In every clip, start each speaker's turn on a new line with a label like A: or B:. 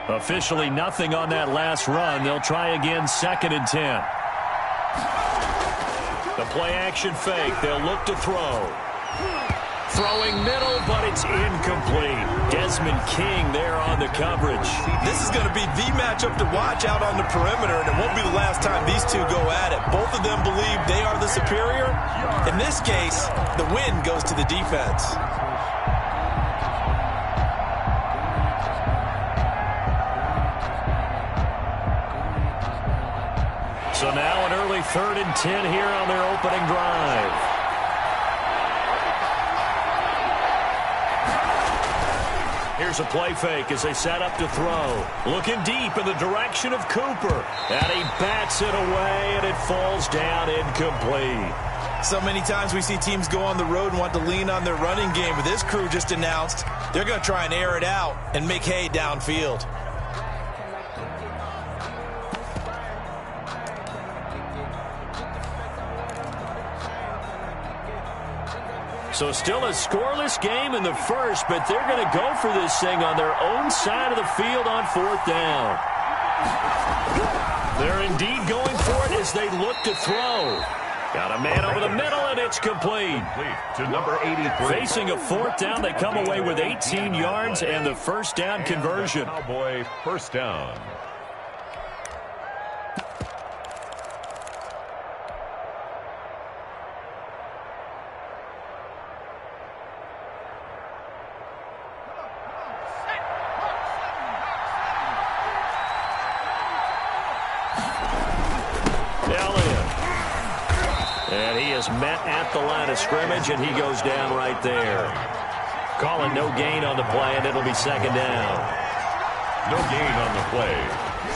A: Officially nothing on that last run. They'll try again, 2nd and 10. The play action fake. They'll look to throw. Throwing middle, but it's incomplete. Desmond King there on the coverage.
B: This is going to be the matchup to watch out on the perimeter, and it won't be the last time these two go at it. Both of them believe they are the superior. In this case, the win goes to the defense.
A: So now an early 3rd and 10 here on their opening drive. Here's a play fake as they set up to throw. Looking deep in the direction of Cooper. And he bats it away, and it falls down incomplete.
B: So many times we see teams go on the road and want to lean on their running game, but this crew just announced they're going to try and air it out and make hay downfield.
A: So still a scoreless game in the first, but they're going to go for this thing on their own side of the field on 4th down. They're indeed going for it as they look to throw. Got a man over the middle, and it's complete.
C: To number 83.
A: Facing a 4th down, they come away with 18 yards and the first down conversion.
C: Cowboy first down.
A: And he is met at the line of scrimmage, and he goes down right there. Calling no gain on the play, and it'll be 2nd down.
C: No gain on the play.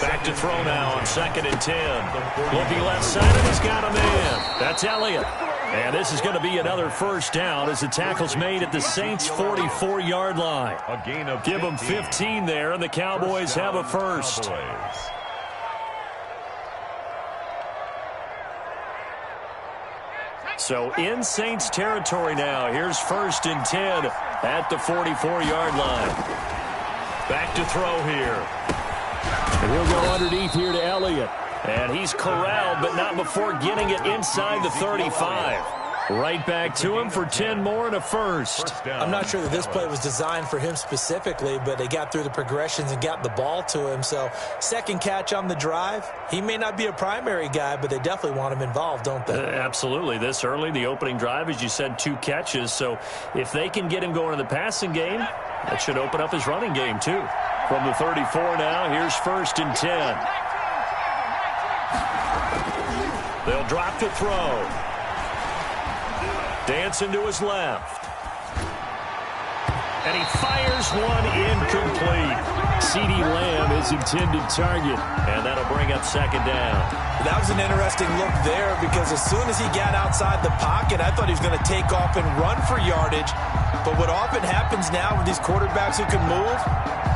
A: Back to throw now on 2nd and 10. Looking left side, and he's got a man. That's Elliott. And this is going to be another first down as the tackle's made at the Saints' 44-yard line.
C: A gain of
A: Give them 15 there, and the Cowboys have a first.
C: Cowboys.
A: So in Saints territory now. Here's 1st and 10 at the 44-yard line. Back to throw here. And he'll go underneath here to Elliott. And he's corralled, but not before getting it inside the 35. Right back to him for 10 more and a first.
B: I'm not sure that this play was designed for him specifically, but they got through the progressions and got the ball to him. So 2nd catch on the drive. He may not be a primary guy, but they definitely want him involved, don't they?
A: Absolutely. This early, the opening drive, as you said, 2 catches. So if they can get him going in the passing game, that should open up his running game too. From the 34 now, here's 1st and 10. They'll drop to throw. Dancing to his left. And he fires one incomplete. CeeDee Lamb is intended target. And that'll bring up 2nd down.
B: That was an interesting look there because as soon as he got outside the pocket, I thought he was going to take off and run for yardage. But what often happens now with these quarterbacks who can move,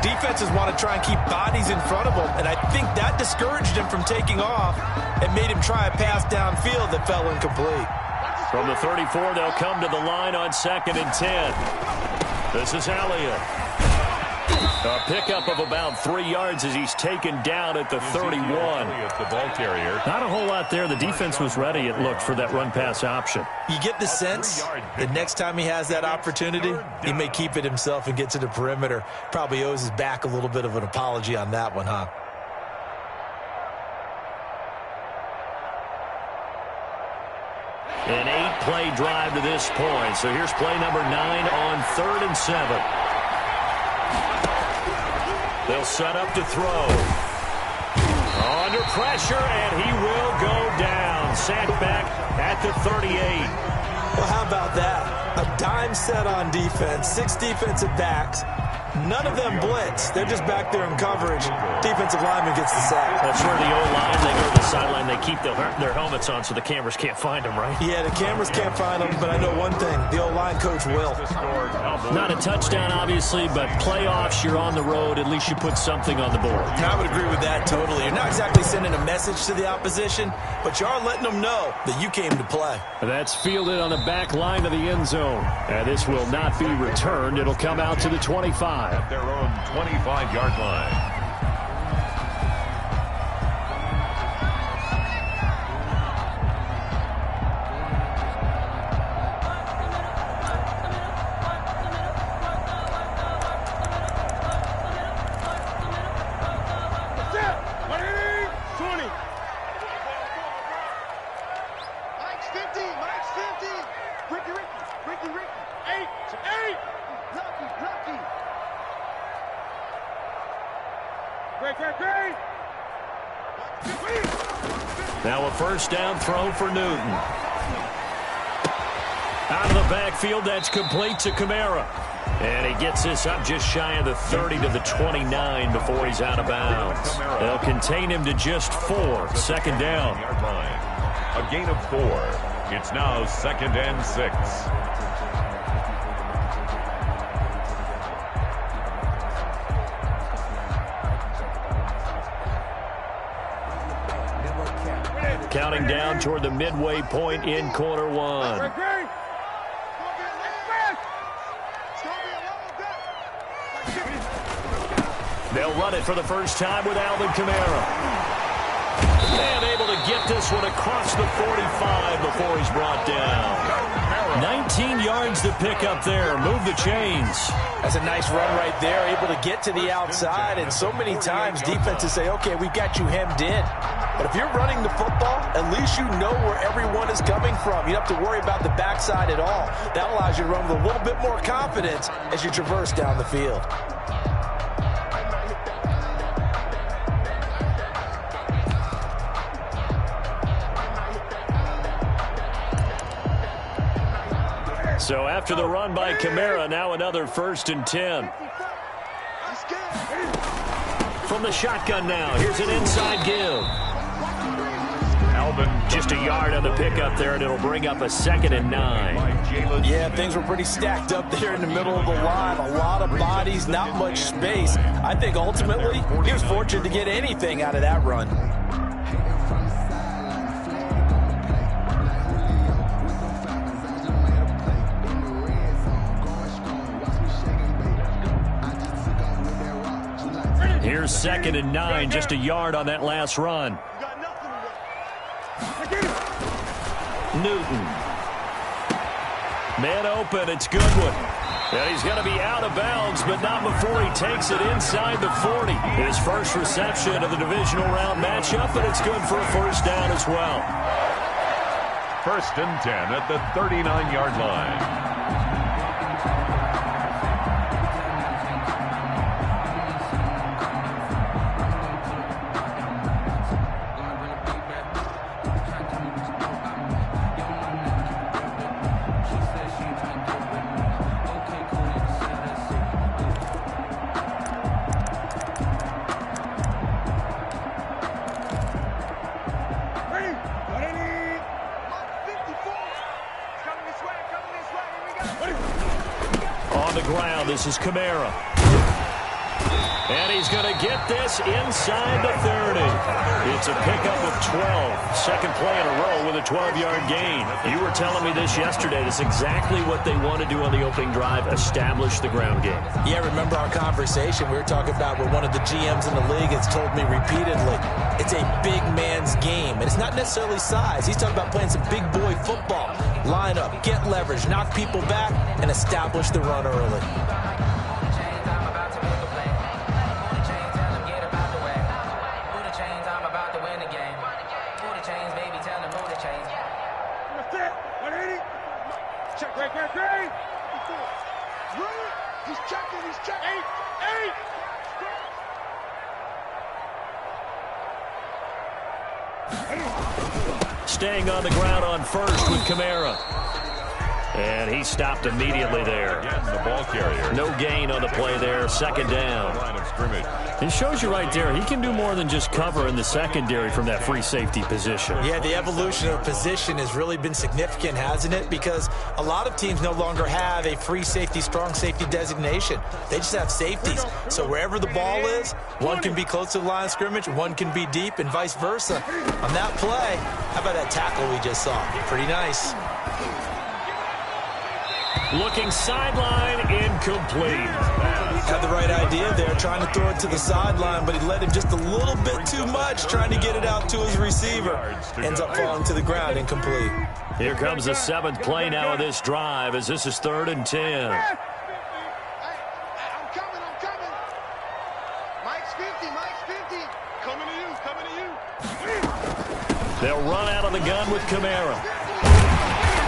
B: defenses want to try and keep bodies in front of them. And I think that discouraged him from taking off and made him try a pass downfield that fell incomplete.
A: From the 34, they'll come to the line on 2nd and 10. This is Elliott. A pickup of about 3 yards as he's taken down at the 31.
C: The ball carrier.
A: Not a whole lot there. The defense was ready, it looked, for that run-pass option.
B: You get the sense that next time he has that opportunity, he may keep it himself and get to the perimeter. Probably owes his back a little bit of an apology on that one, huh?
A: An 8-play drive to this point. So here's play number 9 on 3rd and 7. They'll set up to throw. Under pressure, and he will go down. Sacked back at the 38.
B: Well, how about that? A dime set on defense, 6 defensive backs. None of them blitz. They're just back there in coverage. Defensive lineman gets the sack.
A: That's where the O-line, they go to the sideline, they keep their helmets on so the cameras can't find them, right?
B: Yeah, the cameras can't find them, but I know one thing. The O-line coach will.
A: Not a touchdown, obviously, but playoffs, you're on the road. At least you put something on the board.
B: And I would agree with that totally. You're not exactly sending a message to the opposition, but you are letting them know that you came to play.
A: That's fielded on the back line of the end zone. And this will not be returned. It'll come out to the 25.
C: At their own 25-yard line.
A: Now a first down throw for Newton. Out of the backfield, that's complete to Kamara. And he gets this up just shy of the 30 to the 29 before he's out of bounds. They'll contain him to just 4. Second down.
C: A gain of 4. It's now 2nd and 6.
A: Counting down toward the midway point in quarter one. They'll run it for the first time with Alvin Kamara. And able to get this one across the 45 before he's brought down. 19 yards to pick up there. Move the chains.
B: That's a nice run right there, able to get to the outside. And so many times defenses say, okay, we've got you hemmed in. But if you're running the football, at least you know where everyone is coming from. You don't have to worry about the backside at all. That allows you to run with a little bit more confidence as you traverse down the field.
A: So after the run by Kamara, now another 1st and 10. From the shotgun now, here's an inside give. Just a yard on the pickup there, and it'll bring up a 2nd and 9.
B: Yeah, things were pretty stacked up there in the middle of the line. A lot of bodies, not much space. I think ultimately he was fortunate to get anything out of that run.
A: Here's 2nd and 9, just a yard on that last run. Newton. Man open, it's Goodwin. And he's going to be out of bounds, but not before he takes it inside the 40. His first reception of the divisional round matchup, and it's good for a first down as well.
C: 1st and 10 at the 39-yard line.
A: This is Kamara. And he's going to get this inside the 30. It's a pickup of 12. Second play in a row with a 12-yard gain. You were telling me this yesterday. That's exactly what they want to do on the opening drive, establish the ground game.
B: Yeah, remember our conversation we were talking about where one of the GMs in the league has told me repeatedly, it's a big man's game. And it's not necessarily size. He's talking about playing some big boy football. Line up, get leverage, knock people back, and establish the run early.
A: Staying on the ground on first with Kamara. And he stopped immediately there.
C: Again, the ball carrier.
A: No gain on the play there. 2nd down.
C: Line of scrimmage.
A: It shows you right there, he can do more than just cover in the secondary from that free safety position.
B: Yeah, the evolution of position has really been significant, hasn't it? Because a lot of teams no longer have a free safety, strong safety designation. They just have safeties. So wherever the ball is, one can be close to the line of scrimmage, one can be deep, and vice versa. On that play, how about that tackle we just saw? Pretty nice.
A: Looking sideline, incomplete.
B: Had the right idea there, trying to throw it to the sideline, but he led him just a little bit too much, trying to get it out to his receiver. Ends up falling to the ground, incomplete.
A: Here comes the 7th play now of this drive, as this is 3rd and 10.
D: I'm coming. Mike's 50. Coming to you.
A: They'll run out of the gun with Kamara.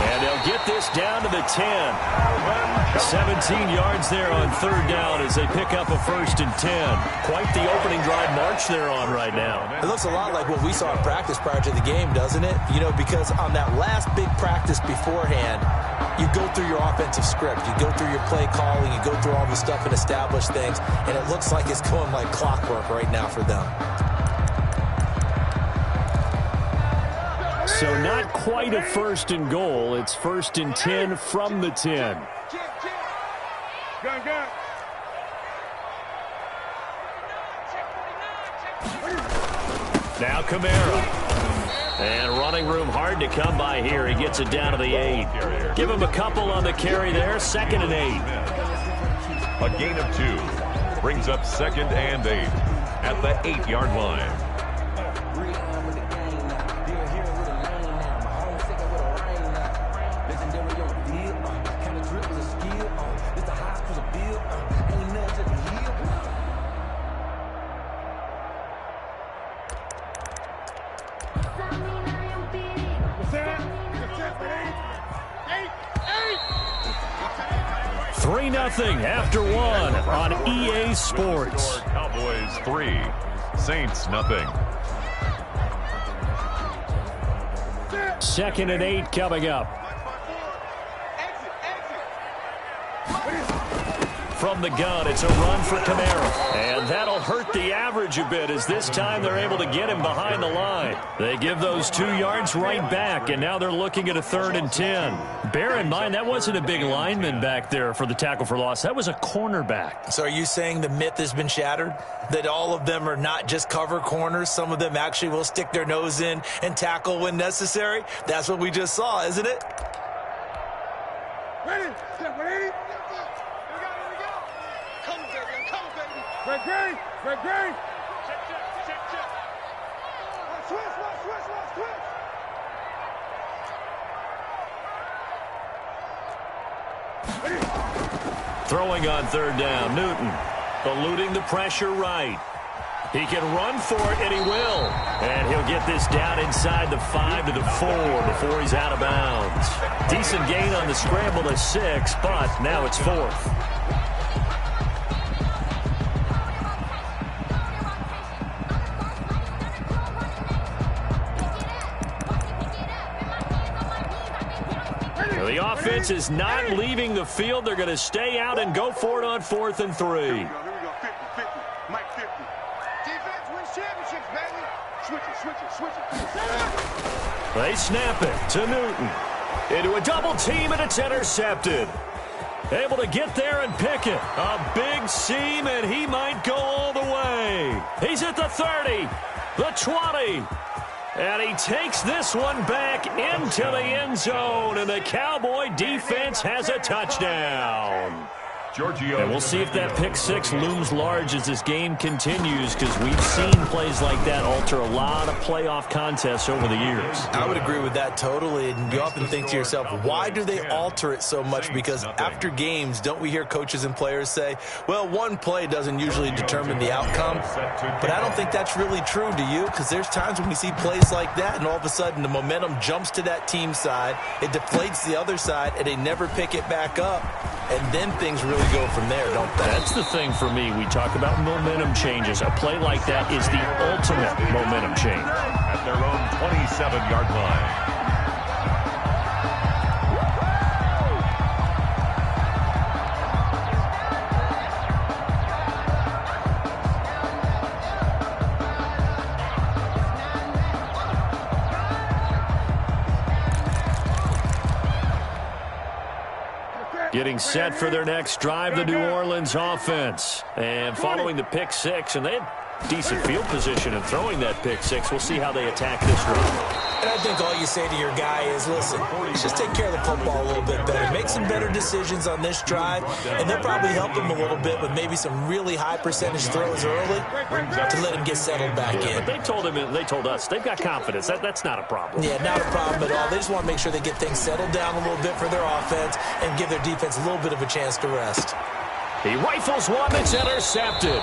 A: And they'll get this down to the 10. 17 yards there on third down as they pick up a 1st and 10. Quite the opening drive march they're on right now.
B: It looks a lot like what we saw in practice prior to the game, doesn't it? You know, because on that last big practice beforehand, you go through your offensive script. You go through your play calling. You go through all the stuff and establish things. And it looks like it's going like clockwork right now for them.
A: So not quite a 1st and goal. It's 1st and 10 from the 10. Now Kamara. And running room hard to come by here. He gets it down to the 8. Give him a couple on the carry there. 2nd and 8.
C: A gain of 2 brings up 2nd and 8 at the 8-yard line.
A: After 1 on EA Sports.
C: Cowboys 3, Saints nothing.
A: 2nd and 8 coming up. From the gun, it's a run for Kamara. And that'll hurt the average a bit as this time they're able to get him behind the line. They give those 2 yards right back, and now they're looking at a 3rd and 10. Bear in mind, that wasn't a big lineman back there for the tackle for loss. That was a cornerback.
B: So are you saying the myth has been shattered? That all of them are not just cover corners? Some of them actually will stick their nose in and tackle when necessary? That's what we just saw, isn't it?
D: Ready? Ready? Red green! Red green! Check. Switch!
A: Throwing on 3rd down, Newton. Eluding the pressure right. He can run for it, and he will. And he'll get this down inside the 5 to the 4 before he's out of bounds. Decent gain on the scramble to 6, but now it's 4th. The offense is not leaving the field. They're going to stay out and go for it on 4th and 3.
D: Here we go. 50. Mike 50. Defense wins championships, baby. Switch it.
A: They snap it to Newton. Into a double team, and it's intercepted. Able to get there and pick it. A big seam, and he might go all the way. He's at the 30, the 20. And he takes this one back into the end zone, and the Cowboy defense has a touchdown. And we'll see if that pick 6 looms large as this game continues, because we've seen plays like that alter a lot of playoff contests over the years.
B: I would agree with that totally, and you often think to yourself, why do they alter it so much? Because after games, don't we hear coaches and players say, well, one play doesn't usually determine the outcome, but I don't think that's really true, do you? Because there's times when we see plays like that, and all of a sudden the momentum jumps to that team side, it deflates the other side, and they never pick it back up. And then things really go from there, don't they?
A: That's the thing for me. We talk about momentum changes. A play like that is the ultimate momentum change.
C: At their own 27-yard line.
A: Getting set for their next drive, the New Orleans offense. And following the pick 6, and they had decent field position in throwing that pick 6. We'll see how they attack this drive.
B: And I think all you say to your guy is, listen, just take care of the football a little bit better. Make some better decisions on this drive, and they'll probably help him a little bit with maybe some really high percentage throws early to let him get settled back in.
A: But they told us they've got confidence. That's not a problem.
B: Yeah, not a problem at all. They just want to make sure they get things settled down a little bit for their offense and give their defense a little bit of a chance to rest.
A: He rifles one that's intercepted.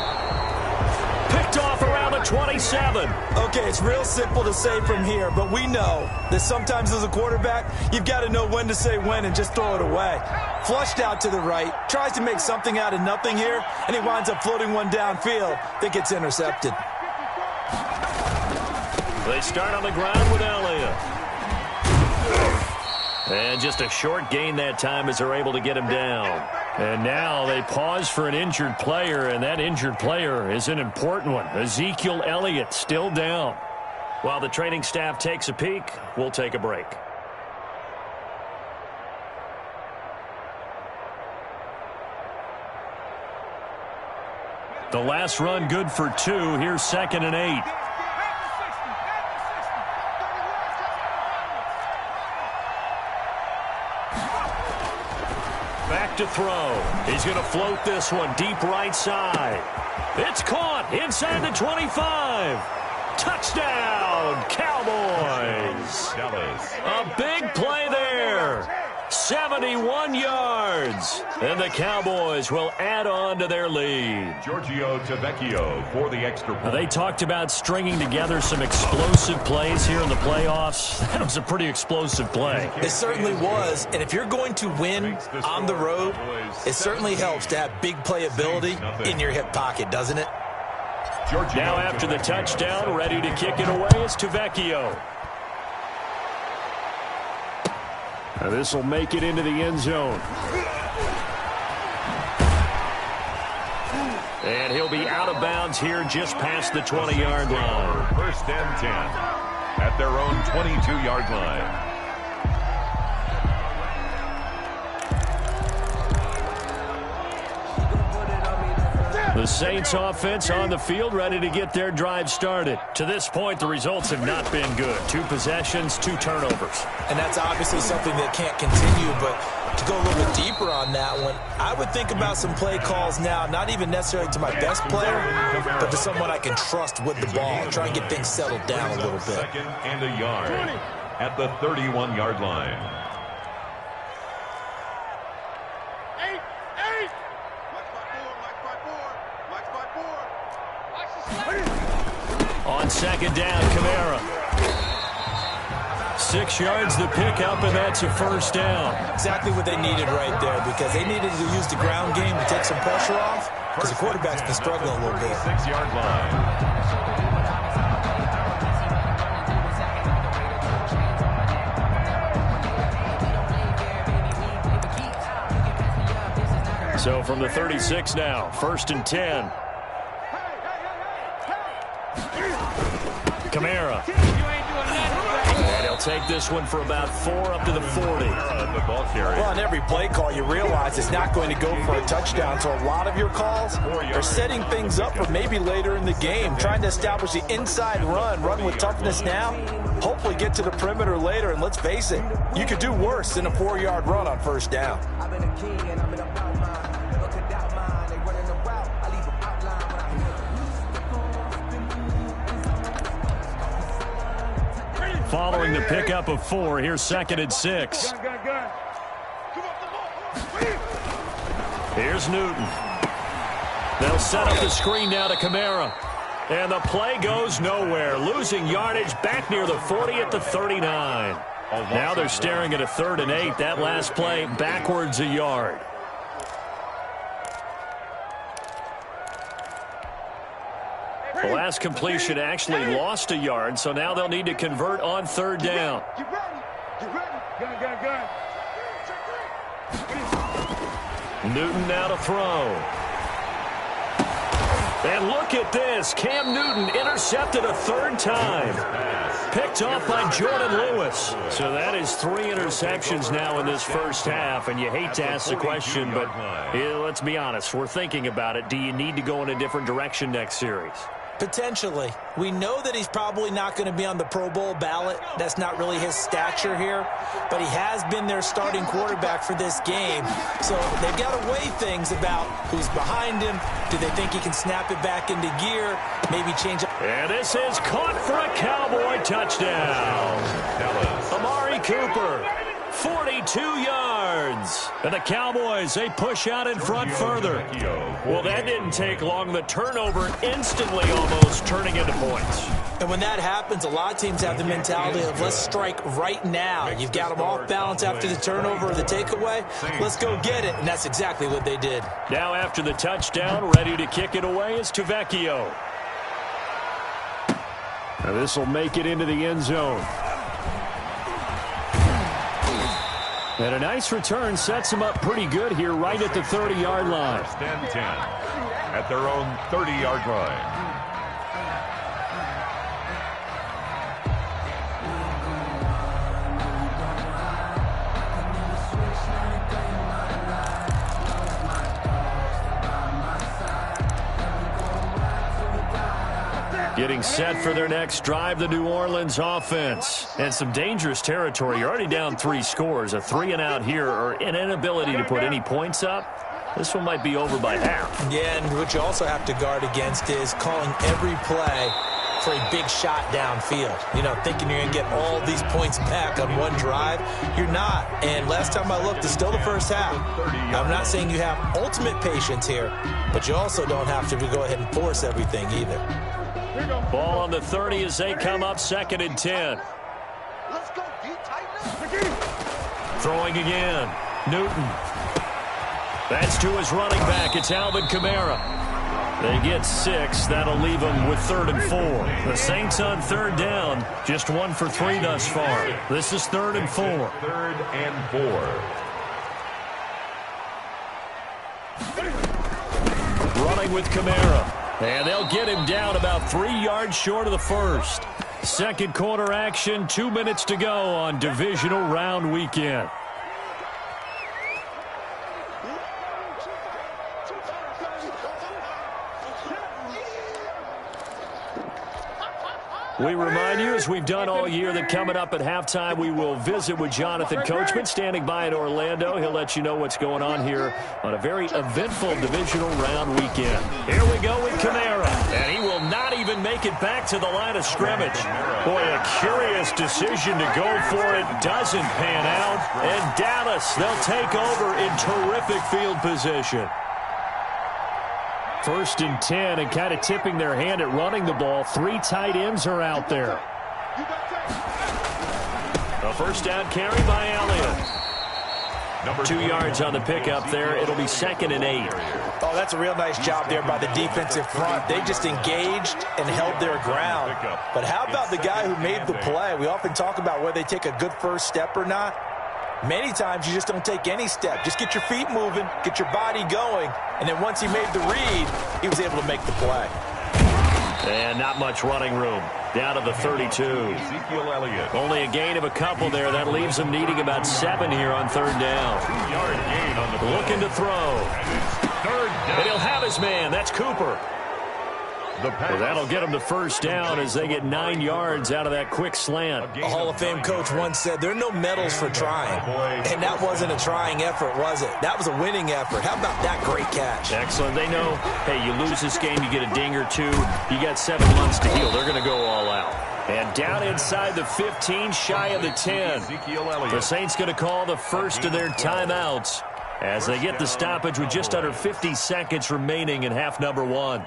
A: Picked off around the 27.
B: Okay, it's real simple to say from here, but we know that sometimes as a quarterback, you've got to know when to say when and just throw it away. Flushed out to the right, tries to make something out of nothing here, and he winds up floating one downfield that gets intercepted.
A: They start on the ground with Elliott. And just a short gain that time as they're able to get him down. And now they pause for an injured player, and that injured player is an important one. Ezekiel Elliott still down. While the training staff takes a peek, we'll take a break. The last run good for 2. Here's 2nd and 8. Back to throw. He's going to float this one deep right side. It's caught inside the 25. Touchdown, Cowboys. A big play there. 71 yards. And the Cowboys will add on to their lead.
C: Giorgio Tavecchio for the extra point.
A: They talked about stringing together some explosive plays here in the playoffs. That was a pretty explosive play.
B: It certainly was. And if you're going to win on the road, it certainly helps to have big playability in your hip pocket, doesn't it?
A: Now after the touchdown, ready to kick it away is Tavecchio. This will make it into the end zone. And he'll be out of bounds here just past the 20-yard line.
C: 1st and 10 at their own 22-yard line.
A: The Saints offense on the field, ready to get their drive started. To this point, the results have not been good. 2 possessions, 2 turnovers.
B: And that's obviously something that can't continue, but to go a little bit deeper on that one, I would think about some play calls now, not even necessarily to my best player, but to someone I can trust with the ball. Try and get things settled down a little bit.
C: 2nd and a yard at the 31-yard line.
A: On 2nd down, Kamara. 6 yards the pickup, and that's a 1st down.
B: Exactly what they needed right there, because they needed to use the ground game to take some pressure off, because the quarterback's been struggling a little bit.
C: 6-yard line.
A: So from the 36 now, 1st and 10. Kamara. And he'll take this one for about 4 up to the 40.
B: Well, on every play call, you realize it's not going to go for a touchdown. So a lot of your calls are setting things up for maybe later in the game, trying to establish the inside run with toughness now, hopefully get to the perimeter later. And let's face it, you could do worse than a 4-yard run on 1st down.
A: Following the pickup of 4, here's 2nd and 6. Here's Newton. They'll set up the screen now to Kamara. And the play goes nowhere. Losing yardage back near the 40 at the 39. Now they're staring at a 3rd and 8. That last play backwards a yard. The last completion actually lost a yard, so now they'll need to convert on 3rd down.
D: Get ready. Gun.
A: Newton now to throw. And look at this. Cam Newton intercepted a 3rd time. Picked off by Jordan Lewis. So that is 3 interceptions now in this 1st half. And you hate to ask the question, but let's be honest. We're thinking about it. Do you need to go in a different direction next series?
B: Potentially. We know that he's probably not going to be on the Pro Bowl ballot. That's not really his stature here. But he has been their starting quarterback for this game. So they've got to weigh things about who's behind him. Do they think he can snap it back into gear? Maybe change it.
A: And this is caught for a Cowboy touchdown. Amari Cooper. 42 yards. And the Cowboys, they push out in front further. Well, that didn't take long. The turnover instantly almost turning into points.
B: And when that happens, a lot of teams have the mentality of let's strike right now. You've got them off balance after the turnover or the takeaway. Let's go get it. And that's exactly what they did.
A: Now after the touchdown, ready to kick it away is Tavecchio. Now this will make it into the end zone. And a nice return sets them up pretty good here right at the 30-yard line.
C: First and 10 at their own 30-yard line.
A: Getting set for their next drive, the New Orleans offense. And some dangerous territory. You're already down 3 scores. A 3-and-out here or an inability to put any points up. This one might be over by half.
B: Yeah, and what you also have to guard against is calling every play for a big shot downfield. You know, thinking you're going to get all these points back on one drive. You're not. And last time I looked, it's still the first half. I'm not saying you have ultimate patience here, but you also don't have to go ahead and force everything either.
A: Ball on the 30 as they come up 2nd and 10.
D: Let's go, D. Tighten up.
A: Throwing again. Newton. That's to his running back. It's Alvin Kamara. They get 6. That'll leave them with 3rd and 4. The Saints on 3rd down. Just 1 for 3 thus far. This is 3rd and 4.
C: 3rd and 4.
A: Running with Kamara. And they'll get him down about 3 yards short of the first. Second quarter action, 2 minutes to go on divisional round weekend. We remind you, as we've done all year, that coming up at halftime, we will visit with Jonathan Coachman, standing by in Orlando. He'll let you know what's going on here on a very eventful divisional round weekend. Here we go with Kamara, and he will not even make it back to the line of scrimmage. Boy, a curious decision to go for it. Doesn't pan out, and Dallas, they'll take over in terrific field position. 1st and 10, and kind of tipping their hand at running the ball. 3 tight ends are out there. A first down carry by Elliott. 2 yards on the pickup there. It'll be 2nd and 8.
B: Oh, that's a real nice job there by the defensive front. They just engaged and held their ground. But how about the guy who made the play? We often talk about whether they take a good first step or not. Many times you just don't take any step. Just get your feet moving, get your body going, and then once he made the read, he was able to make the play.
A: And not much running room. Down to the 32. Only a gain of a couple there. That leaves them needing about 7 here on 3rd down.
C: 2-yard gain on the play.
A: Looking to throw. And he'll have his man. That's Cooper. Well, that'll get them the first down as they get 9 yards out of that quick slant.
B: A Hall of Fame coach once said, there are no medals for trying. And that wasn't a trying effort, was it? That was a winning effort. How about that great catch?
A: Excellent. They know, hey, you lose this game, you get a ding or 2. You got 7 months to heal. They're going to go all out. And down inside the 15, shy of the 10. The Saints going to call the first of their timeouts as they get the stoppage with just under 50 seconds remaining in half number 1.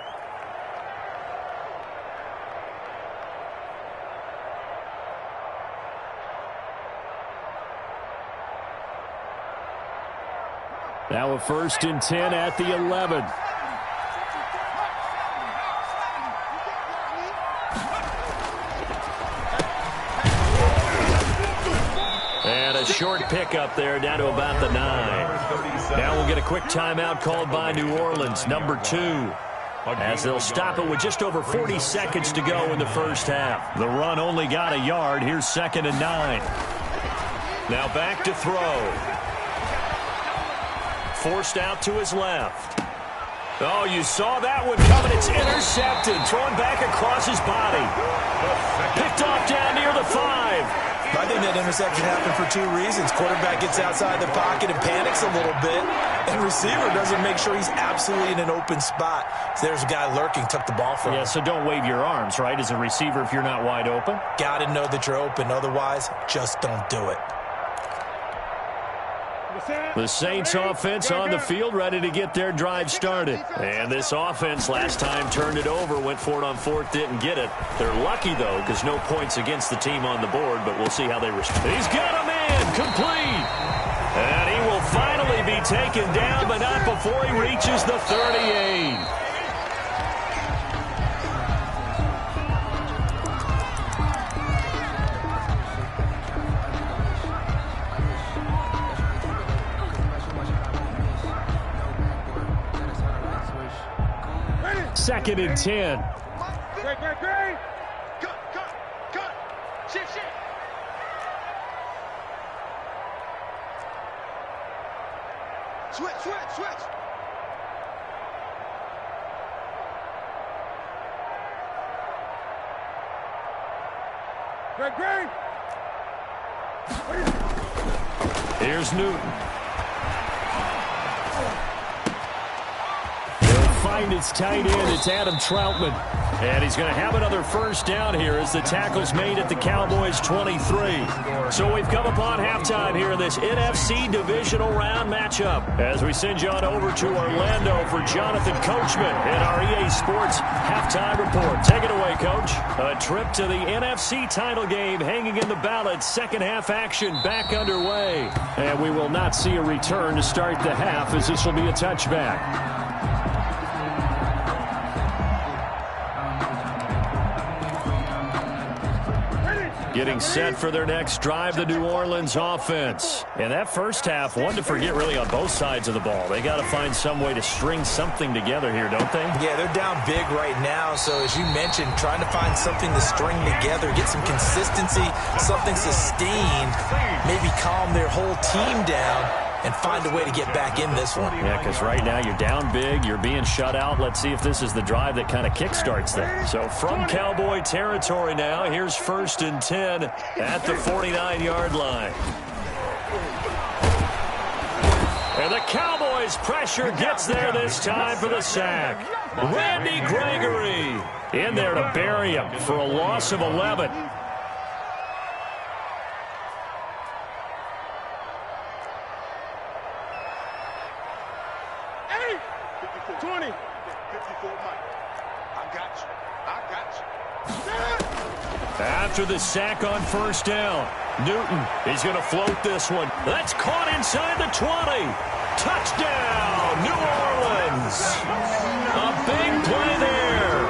A: Now a 1st and 10 at the 11. And a short pickup there down to about the 9. Now we'll get a quick timeout called by New Orleans, number 2. As they'll stop it with just over 40 seconds to go in the first half. The run only got a yard. Here's 2nd and 9. Now back to throw. Forced out to his left. Oh, you saw that one coming. It's intercepted. Thrown back across his body. Picked off down near the 5.
B: I think that interception happened for 2 reasons. Quarterback gets outside the pocket and panics a little bit. And receiver doesn't make sure he's absolutely in an open spot. So there's a guy lurking, took the ball from him.
A: Yeah, so don't wave your arms, right, as a receiver if you're not wide open.
B: Got to know that you're open. Otherwise, just don't do it.
A: The Saints offense on the field, ready to get their drive started. And this offense last time turned it over, went for it on fourth, didn't get it. They're lucky, though, because no points against the team on the board, but we'll see how they respond. He's got a man, complete. And he will finally be taken down, but not before he reaches the 38. Second and 10.
D: Great. Cut. Shift. Switch. Great.
A: Here's Newton. He'll find its tight end. It's Adam Troutman. And he's going to have another first down here as the tackle's made at the Cowboys' 23. So we've come upon halftime here in this NFC divisional round matchup. As we send you on over to Orlando for Jonathan Coachman in our EA Sports halftime report. Take it away, Coach. A trip to the NFC title game hanging in the balance. Second half action back underway. And we will not see a return to start the half as this will be a touchback. Getting set for their next drive, the New Orleans offense. And that first half, one to forget really on both sides of the ball. They got to find some way to string something together here, don't they?
B: Yeah, they're down big right now. So as you mentioned, trying to find something to string together, get some consistency, something sustained, maybe calm their whole team down and find a way to get back in this one.
A: Yeah, because right now you're down big, you're being shut out. Let's see if this is the drive that kind of kickstarts them. So from Cowboy territory now, here's first and 10 at the 49-yard line. And the Cowboys' pressure gets there this time for the sack. Randy Gregory in there to bury him for a loss of 11.
D: 20. 54 Mike. I got you.
A: After the sack on first down, Newton, he's going to float this one. That's caught inside the 20. Touchdown, New Orleans. A big play there.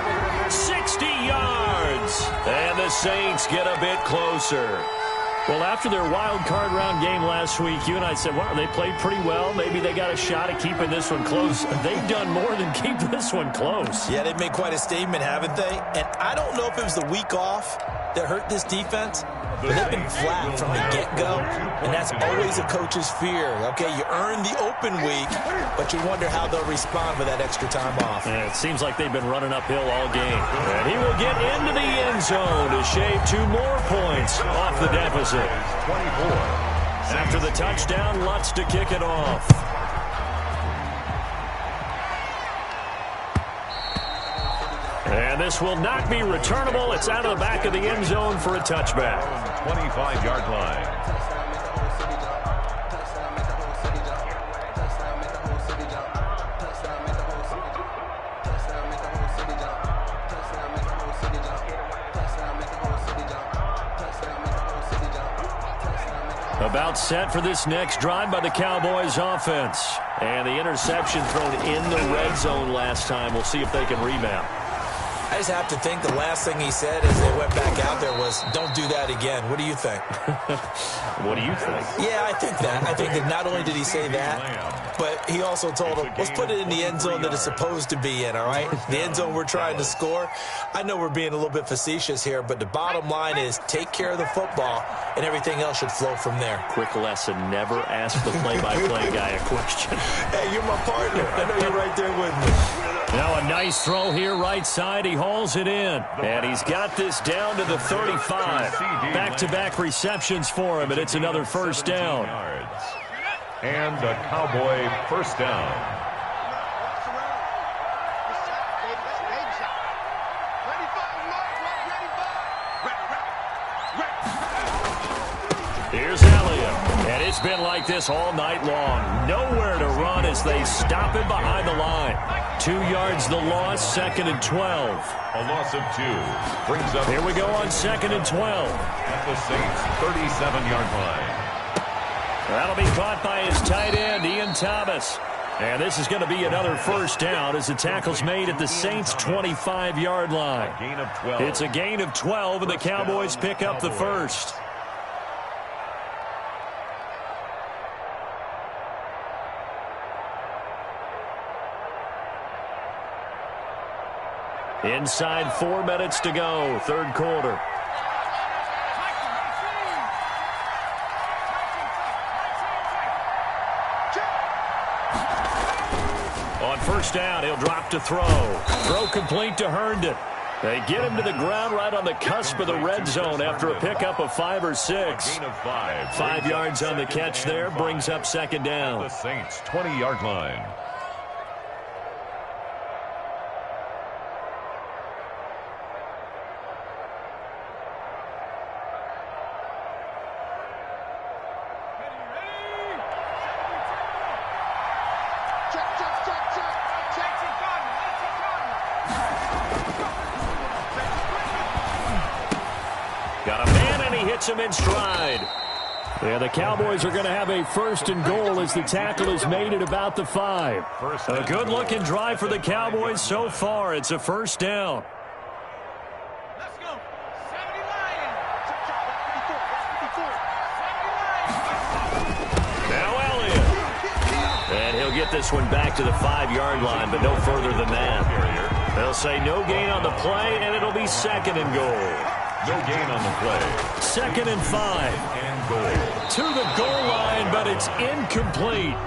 A: 60 yards. And the Saints get a bit closer. Well, after their wild card round game last week, you and I said, well, they played pretty well. Maybe they got a shot at keeping this one close. They've done more than keep this one close.
B: Yeah, they've made quite a statement, haven't they? And I don't know if it was the week off that hurt this defense, but they've been flat from the get-go, and that's always a coach's fear. Okay, you earn the open week, but you wonder how they'll respond with that extra time off.
A: Yeah, it seems like they've been running uphill all game. And he will get into the end zone to shave 2 more points off the deficit.
C: 24.
A: After the touchdown, Lutz to kick it off. And this will not be returnable. It's out of the back of the end zone for a touchback.
C: 25-yard line.
A: About set for this next drive by the Cowboys offense. And the interception thrown in the red zone last time. We'll see if they can rebound.
B: I just have to think the last thing he said as they went back out there was, don't do that again. What do you think?
A: What do you think?
B: Yeah, I think that. I think that not only did he say that, but he also told him, let's put it in the end zone that it's supposed to be in, all right? The end zone we're trying to score. I know we're being a little bit facetious here, but the bottom line is take care of the football, and everything else should flow from there.
A: Quick lesson, never ask the play-by-play guy a question.
B: Hey, you're my partner. I know you're right there with me.
A: Now a nice throw here right side. He hauls it in. And he's got this down to the 35. Back-to-back receptions for him, and it's another first down.
C: And a Cowboy first down. Here's
A: Elliott. And it's It's been like this all night long. Nowhere to run as they stop him behind the line. 2 yards the loss, 2nd and 12.
C: A loss of 2 brings up.
A: Here we go on 2nd and 12.
C: At the Saints' 37-yard line.
A: That'll be caught by his tight end, Ian Thomas. And this is going to be another first down as the tackle's made at the Saints' 25-yard line.
C: A gain of 12.
A: It's a gain of 12, and the Cowboys pick up the first. Inside 4 minutes to go, third quarter. On first down, he'll drop to throw. Throw complete to Herndon. They get him to the ground right on the cusp of the red zone after a pickup of 5 or 6. 5 yards on the catch there, brings up second down.
C: The Saints' 20-yard line.
A: Got a man, and he hits him in stride. Yeah, the Cowboys are going to have a first and goal as the tackle is made at about the 5. A good-looking drive for the Cowboys so far. It's a first down.
D: Let's go. 70 Lions.
A: Now Elliott. And he'll get this one back to the 5-yard line, but no further than that. They'll say no gain on the play, and it'll be second and goal.
C: No gain on the play.
A: 2nd and 5.
C: And goal.
A: To the goal line, but it's incomplete.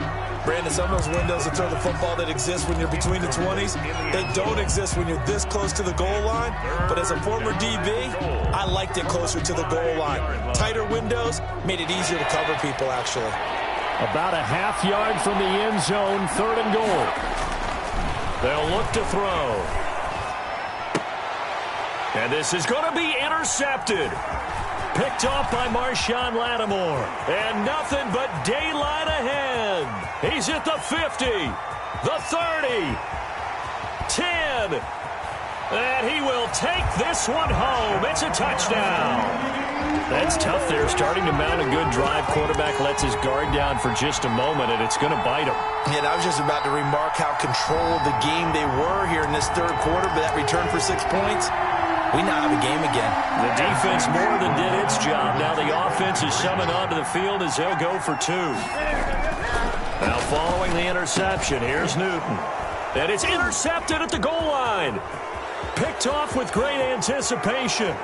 B: Brandon, some of those windows to throw the football that exist when you're between the 20s, they don't exist when you're this close to the goal line. But as a former DB, I liked it closer to the goal line. Tighter windows made it easier to cover people, actually.
A: About a half yard from the end zone, 3rd and goal. They'll look to throw. And this is going to be intercepted. Picked off by Marshawn Lattimore. And nothing but daylight ahead. He's at the 50, the 30, 10. And he will take this one home. It's a touchdown. That's tough there, starting to mount a good drive. Quarterback lets his guard down for just a moment, and it's going to bite him.
B: And I was just about to remark how controlled the game they were here in this third quarter, but that return for 6 points, we now have a game again.
A: The defense more than did its job. Now the offense is summoned onto the field as they'll go for 2. Now following the interception, here's Newton. And it's intercepted at the goal line. Picked off with great anticipation.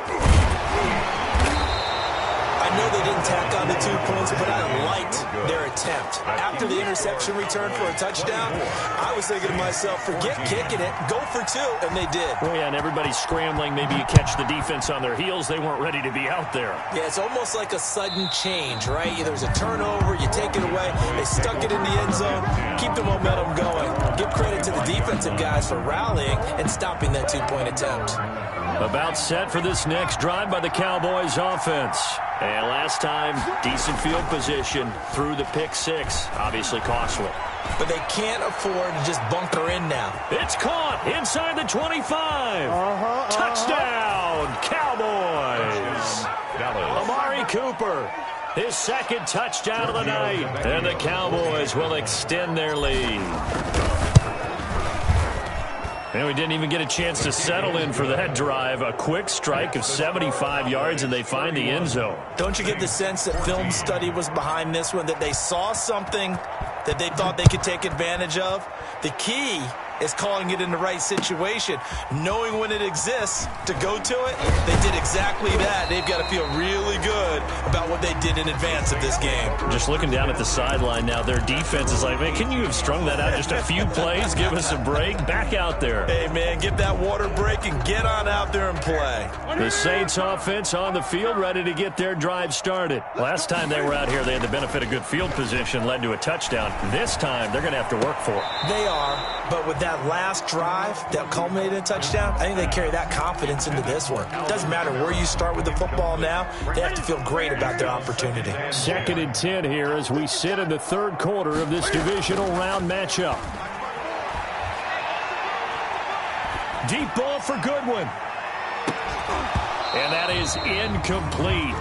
B: I know they didn't tack on the 2 points, but I liked their attempt. After the interception return for a touchdown, I was thinking to myself, forget kicking it, go for 2, and they did.
A: Well, yeah, and everybody's scrambling. Maybe you catch the defense on their heels. They weren't ready to be out there.
B: Yeah, it's almost like a sudden change, right? There's a turnover, you take it away, they stuck it in the end zone, keep the momentum going. Give credit to the defensive guys for rallying and stopping that 2-point attempt.
A: About set for this next drive by the Cowboys offense. And last time, decent field position through the pick 6. Obviously costly.
B: But they can't afford to just bunker in now.
A: It's caught inside the 25. Touchdown, Cowboys. Amari Cooper, his 2nd touchdown of the night. And the Cowboys will extend their lead. And we didn't even get a chance to settle in for that drive. A quick strike of 75 yards, and they find the end zone.
B: Don't you get the sense that film study was behind this one, that they saw something that they thought they could take advantage of? The key is calling it in the right situation, knowing when it exists to go to it. They did exactly that. They've got to feel really good about what they did in advance of this game.
A: Just looking down at the sideline now, their defense is like, man, can you have strung that out just a few plays? Give us a break. Back out there.
B: Hey, man, give that water break and get on out there and play.
A: The Saints offense on the field, ready to get their drive started. Last time they were out here, they had the benefit of good field position, led to a touchdown. This time, they're going to have to work for it.
B: They are. But with that last drive that culminated in a touchdown, I think they carry that confidence into this one. It doesn't matter where you start with the football now. They have to feel great about their opportunity.
A: 2nd and 10 here as we sit in the 3rd quarter of this divisional round matchup. Deep ball for Goodwin. And that is incomplete.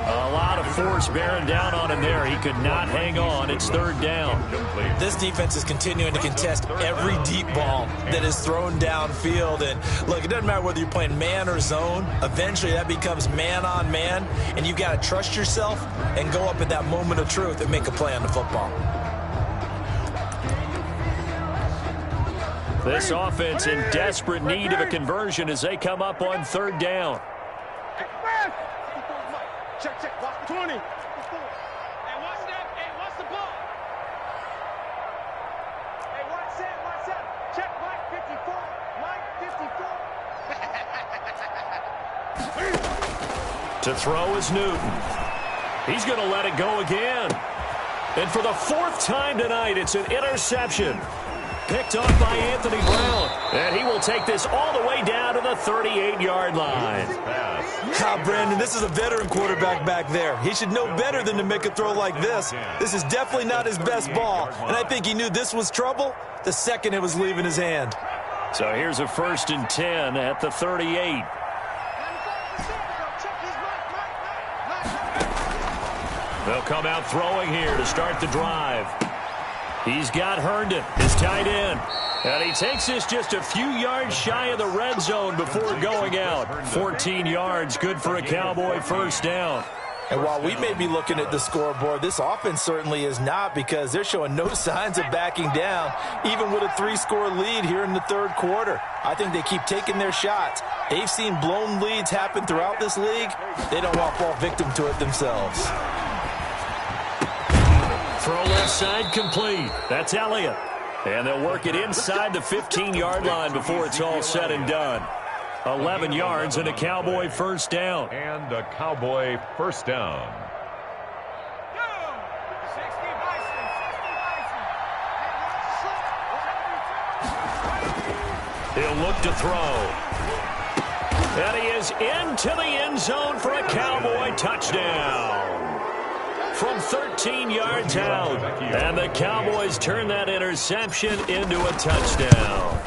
A: A lot of force bearing down on him there. He could not hang on. It's 3rd down.
B: This defense is continuing to contest every deep ball that is thrown downfield. And look, it doesn't matter whether you're playing man or zone. Eventually that becomes man on man. And you've got to trust yourself and go up at that moment of truth and make a play on the football.
A: This offense in desperate need of a conversion as they come up on 3rd down.
D: Check, check, block 20. Hey,
E: what's that? Hey, what's the ball?
D: Hey, what's that? Check, Mike 54.
A: To throw is Newton. He's going to let it go again. And for the 4th time tonight, it's an interception. Picked off by Anthony Brown. And he will take this all the way down to the 38-yard line.
B: Brandon, this is a veteran quarterback back there. He should know better than to make a throw like this. This is definitely not his best ball. And I think he knew this was trouble the second it was leaving his hand.
A: So here's a 1st and 10 at the 38. They'll come out throwing here to start the drive. He's got Herndon, his tight end. And he takes this just a few yards shy of the red zone before going out. 14 yards, good for a Cowboy 1st down.
B: And while we may be looking at the scoreboard, this offense certainly is not, because they're showing no signs of backing down, even with a 3-score lead here in the 3rd quarter. I think they keep taking their shots. They've seen blown leads happen throughout this league. They don't want to fall victim to it themselves.
A: Throw left side complete. That's Elliott. And they'll work it inside the 15-yard line before it's all said and done. 11 yards and a Cowboy 1st down.
C: And a Cowboy 1st down.
A: He'll look to throw. And he is into the end zone for a Cowboy touchdown. From 13 yards out. And the Cowboys turn that interception into a touchdown.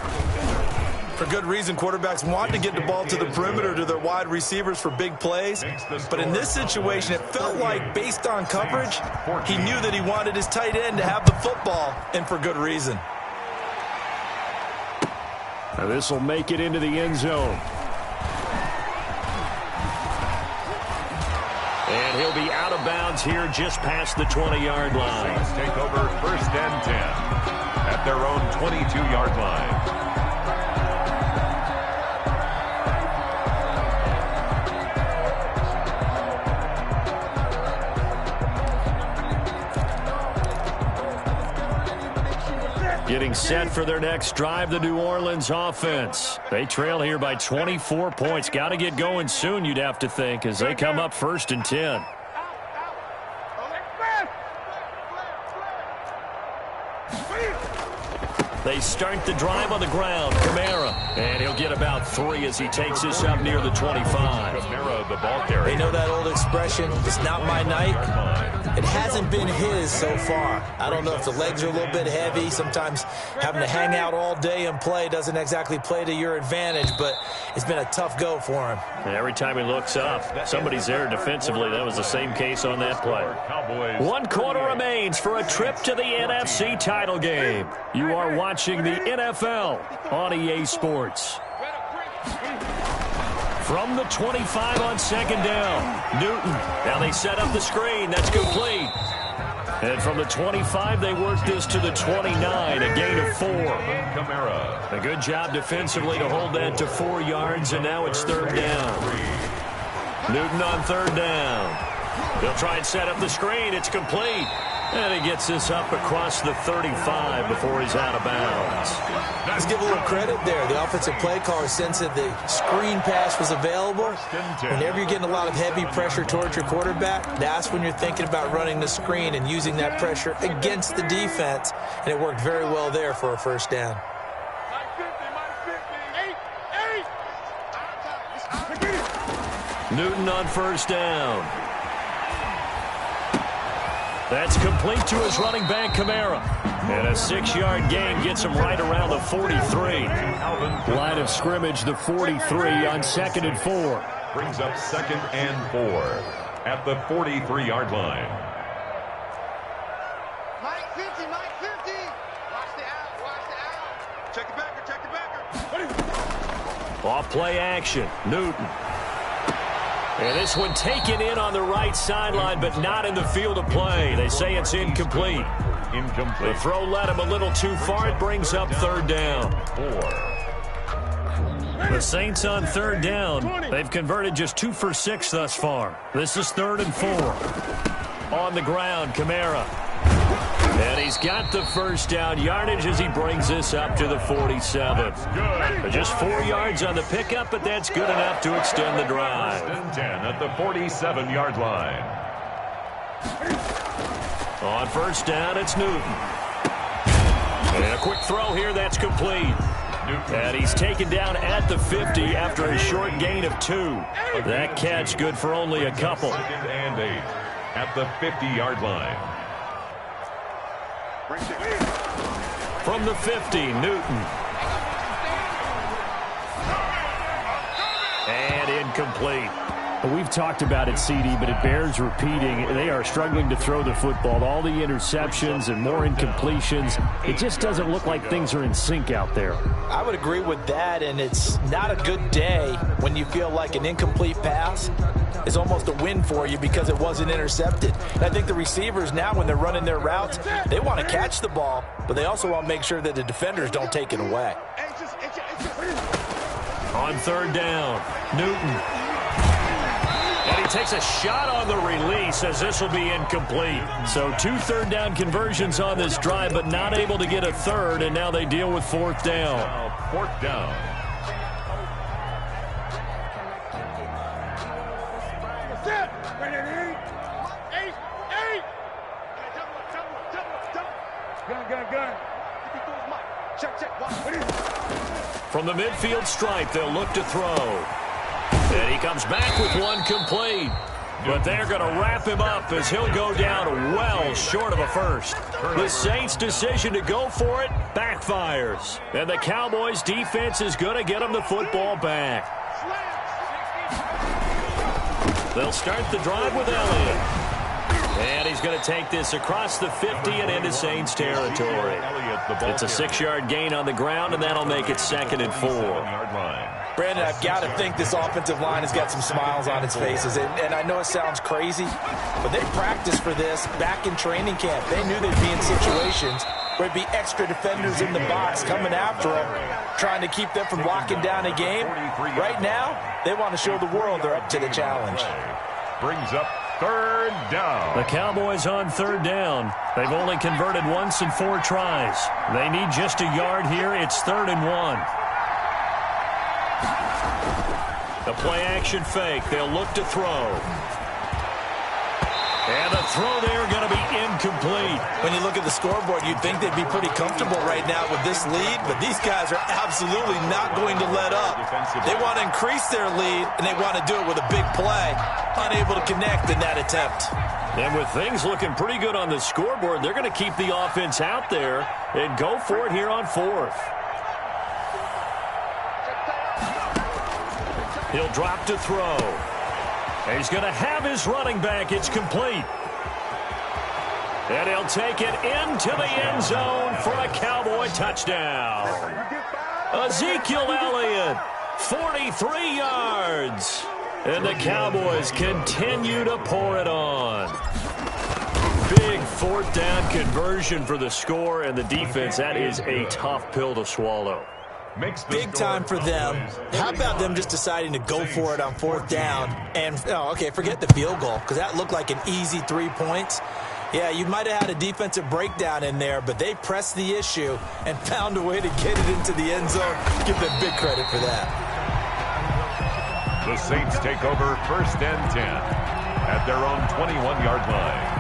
B: For good reason, quarterbacks want to get the ball to the perimeter to their wide receivers for big plays. But in this situation, it felt like, based on coverage, he knew that he wanted his tight end to have the football, and for good reason.
A: Now this will make it into the end zone. And he'll be out of bounds here just past the 20-yard line.
C: Saints take over 1st and 10 at their own 22-yard line.
A: Getting set for their next drive, the New Orleans offense. They trail here by 24 points. Got to get going soon, you'd have to think, as they come up 1st and 10. They start the drive on the ground. Kamara. And he'll get about 3 as he takes this up near the 25.
C: Kamara, the ball carrier.
B: They know that old expression, it's not my night. It hasn't been his so far. I don't know if the legs are a little bit heavy. Sometimes having to hang out all day and play doesn't exactly play to your advantage, but it's been a tough go for him.
A: And every time he looks up, somebody's there defensively. That was the same case on that play. 1 quarter remains for a trip to the NFC title game. You are watching the NFL on EA Sports. From the 25 on 2nd down, Newton. Now they set up the screen. That's complete. And from the 25, they work this to the 29, a gain of 4.
C: Kamara.
A: A good job defensively to hold that to 4 yards, and now it's 3rd down. Newton on 3rd down. They'll try and set up the screen. It's complete. And he gets this up across the 35 before he's out of bounds.
B: Let's give a little credit there. The offensive play caller sensed that the screen pass was available. Whenever you're getting a lot of heavy pressure towards your quarterback, that's when you're thinking about running the screen and using that pressure against the defense. And it worked very well there for a 1st down.
A: Newton on first down. That's complete to his running back, Kamara. And a 6-yard gain gets him right around the 43. Line of scrimmage, the 43 on 2nd and 4.
C: Brings up 2nd and 4 at the 43-yard line.
D: Mike 50, Mike 50. Watch the out, watch the out. Check the backer, check the backer.
A: Off play action, Newton. And this one taken in on the right sideline, but not in the field of play. They say it's incomplete.
C: Incomplete.
A: The throw led him a little too far. It brings up 3rd down.
C: 4.
A: The Saints on 3rd down. They've converted just 2 for 6 thus far. This is 3rd and 4. On the ground, Kamara. And he's got the first down yardage as he brings this up to the 47. Just 4 yards on the pickup, but that's good enough to extend the drive.
C: 10 at the 47-yard line.
A: On first down, it's Newton. And a quick throw here, that's complete. And he's taken down at the 50 after a short gain of 2. That catch good for only a couple.
C: 2nd and 8 at the 50-yard line.
A: From the 50, Newton. And incomplete.
F: We've talked about it, CD, but it bears repeating. They are struggling to throw the football. All the interceptions and more incompletions. It just doesn't look like things are in sync out there.
B: I would agree with that, and it's not a good day when you feel like an incomplete pass is almost a win for you because it wasn't intercepted. And I think the receivers now, when they're running their routes, they want to catch the ball, but they also want to make sure that the defenders don't take it away.
A: On 3rd down, Newton. And he takes a shot on the release as this will be incomplete. So 2 3rd down conversions on this drive, but not able to get a 3rd, and now they deal with 4th down.
C: Now 4th down.
A: From the midfield stripe, they'll look to throw. And he comes back with one complete. But they're going to wrap him up as he'll go down well short of a first. The Saints' decision to go for it backfires. And the Cowboys' defense is going to get them the football back. They'll start the drive with Elliott. And he's going to take this across the 50 and into Saints territory. It's a 6-yard gain on the ground, and that'll make it 2nd and 4.
B: Brandon, I've got to think this offensive line has got some smiles on its faces. And I know it sounds crazy, but they practiced for this back in training camp. They knew they'd be in situations where it'd be extra defenders in the box coming after them, trying to keep them from locking down a game. Right now, they want to show the world they're up to the challenge.
C: Brings up 3rd down.
A: The Cowboys on 3rd down. They've only converted once in 4 tries. They need just a yard here. It's 3rd and 1. The play-action fake. They'll look to throw. And the throw there going to be incomplete.
B: When you look at the scoreboard, you'd think they'd be pretty comfortable right now with this lead, but these guys are absolutely not going to let up. They want to increase their lead, and they want to do it with a big play. Unable to connect in that attempt.
A: And with things looking pretty good on the scoreboard, they're going to keep the offense out there and go for it here on 4th. He'll drop to throw. He's going to have his running back. It's complete. And he'll take it into the end zone for a Cowboy touchdown. Ezekiel Elliott, 43 yards. And the Cowboys continue to pour it on. Big 4th down conversion for the score, and the defense, that is a tough pill to swallow.
B: Big time for them. How about them just deciding to go for it on 4th down? And, forget the field goal, because that looked like an easy 3 points. Yeah, you might have had a defensive breakdown in there, but they pressed the issue and found a way to get it into the end zone. Give them big credit for that.
C: The Saints take over 1st and 10 at their own 21-yard line.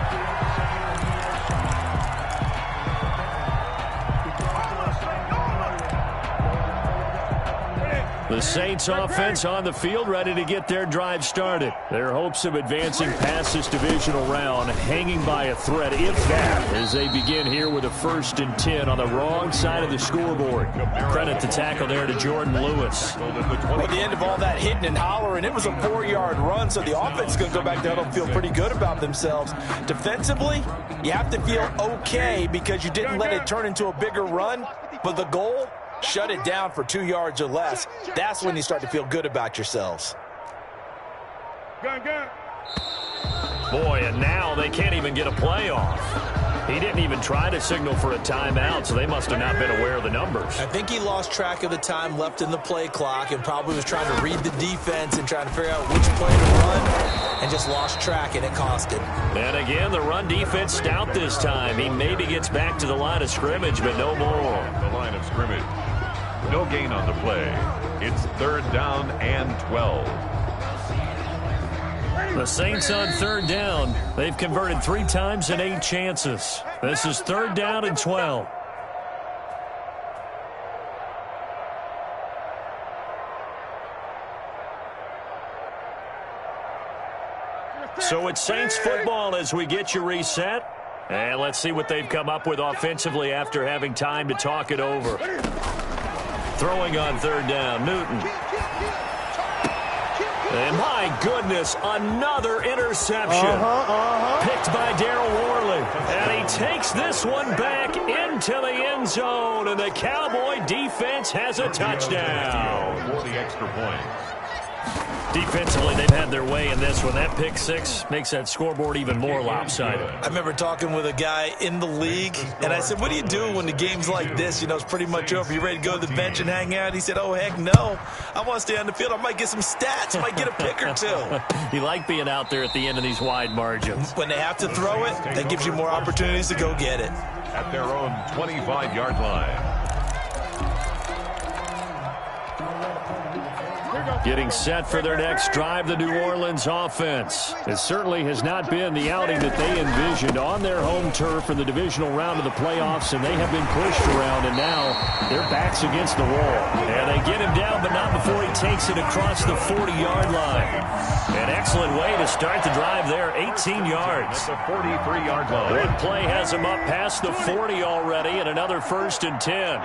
A: The Saints offense on the field, ready to get their drive started. Their hopes of advancing past this divisional round hanging by a thread, if that, as they begin here with a 1st and 10 on the wrong side of the scoreboard. Credit the tackle there to Jordan Lewis.
B: Well, at the end of all that hitting and hollering, it was a 4-yard run, so the offense is going to go back there and feel pretty good about themselves. Defensively, you have to feel okay because you didn't let it turn into a bigger run, but the goal, shut it down for 2 yards or less. That's when you start to feel good about yourselves.
A: Boy, and now they can't even get a play off. He didn't even try to signal for a timeout, so they must have not been aware of the numbers.
B: I think he lost track of the time left in the play clock and probably was trying to read the defense and trying to figure out which play to run and just lost track, and it cost him.
A: And again, the run defense stout this time. He maybe gets back to the line of scrimmage, but no more.
C: The line of scrimmage. No gain on the play. It's 3rd down and 12.
A: The Saints on 3rd down. They've converted 3 times in 8 chances. This is 3rd down and 12. So it's Saints football as we get you reset. And let's see what they've come up with offensively after having time to talk it over. Throwing on 3rd down, Newton. And my goodness, another interception. Picked by Darryl Worley. And he takes this one back into the end zone. And the Cowboy defense has a touchdown.
C: For the extra point.
A: Defensively, they've had their way in this one. That pick 6 makes that scoreboard even more lopsided.
B: I remember talking with a guy in the league, and I said, what do you do when the game's like this? You know, it's pretty much over. You ready to go to the bench and hang out? He said, oh, heck no. I want to stay on the field. I might get some stats. I might get a pick or 2.
A: You like being out there at the end of these wide margins.
B: When they have to throw it, that gives you more opportunities to go get it.
C: At their own 25-yard line.
A: Getting set for their next drive, the New Orleans offense. It certainly has not been the outing that they envisioned on their home turf in the divisional round of the playoffs, and they have been pushed around, and now their back's against the wall. And they get him down, but not before he takes it across the 40-yard line. An excellent way to start the drive there, 18 yards.
C: At the 43-yard line.
A: One play has him up past the 40 already, and another 1st and 10.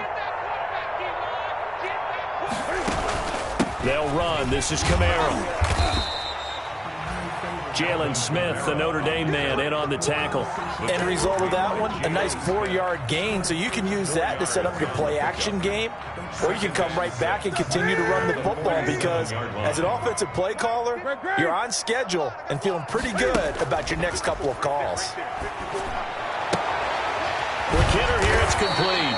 A: They'll run. This is Camaro. Jalen Smith, the Notre Dame man, in on the tackle.
B: End result of that one, a nice 4-yard gain, so you can use that to set up your play-action game, or you can come right back and continue to run the football because as an offensive play caller, you're on schedule and feeling pretty good about your next couple of calls.
A: Quick hitter here, it's complete.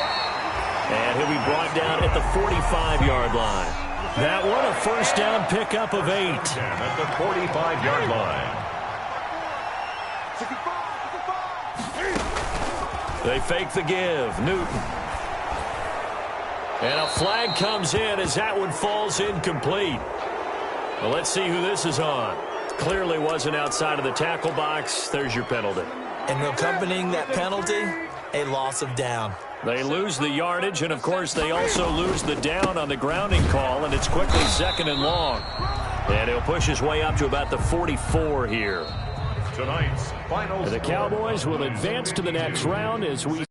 A: And he'll be brought down at the 45-yard line. That one, a 1st down pickup of 8.
C: At the 45-yard line.
A: They fake the give. Newton. And a flag comes in as that one falls incomplete. Well, let's see who this is on. Clearly wasn't outside of the tackle box. There's your penalty.
B: And accompanying that penalty, a loss of down.
A: They lose the yardage, and, of course, they also lose the down on the grounding call, and it's quickly 2nd and long. And he'll push his way up to about the 44 here.
C: Tonight's final.
A: The Cowboys will advance to the next round as we